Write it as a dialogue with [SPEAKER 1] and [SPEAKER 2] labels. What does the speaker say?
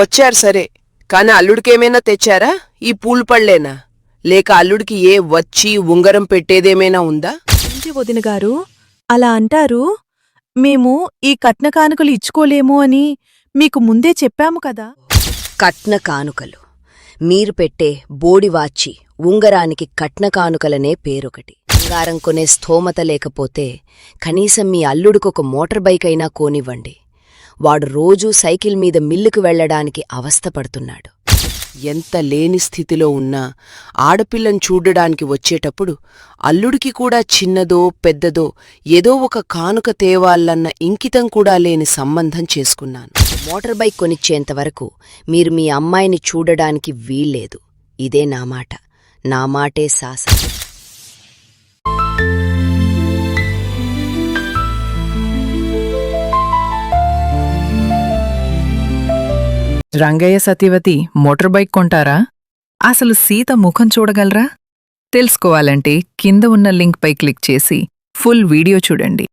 [SPEAKER 1] వచ్చారు సరే, కాని అల్లుడికేమైనా తెచ్చారా? ఈ పూలు పళ్ళేనా? లేక అల్లుడికి ఏ వచ్చి ఉంగరం పెట్టేదేమైనా ఉందా?
[SPEAKER 2] ఏంటి వదినగారు అలా అంటారు? మేము ఈ కట్న కానుకలు ఇచ్చుకోలేము అని మీకు ముందే చెప్పాము కదా.
[SPEAKER 3] కట్న కానుకలు మీరు పెట్టే బోడివాచి ఉంగరానికి కట్న కానుకలనే పేరొకటి. బంగారం కొనే స్థోమత లేకపోతే కనీసం మీ అల్లుడికొక మోటార్ బైక్ అయినా కోనివ్వండి. వాడు రోజూ సైకిల్ మీద మిల్లుకు వెళ్లడానికి అవస్థపడుతున్నాడు.
[SPEAKER 1] ఎంత లేని స్థితిలో ఉన్నా ఆడపిల్లని చూడడానికి వచ్చేటప్పుడు అల్లుడికి కూడా చిన్నదో పెద్దదో ఏదో ఒక కానుక తేవాలన్న ఇంకితం కూడా లేని సంబంధం చేసుకున్నాను.
[SPEAKER 3] మోటార్ బైక్ కొనిచ్చేంతవరకు మీరు మీ అమ్మాయిని చూడడానికి వీల్లేదు. ఇదే నా మాట, నా మాటే శాసనం.
[SPEAKER 4] రంగయ్య సతీవతి మోటార్ బైక్ కొంటారా? అసలు సీత ముఖం చూడగలరా? తెలుసుకోవాలంటే కింద ఉన్న లింక్పై క్లిక్ చేసి ఫుల్ వీడియో చూడండి.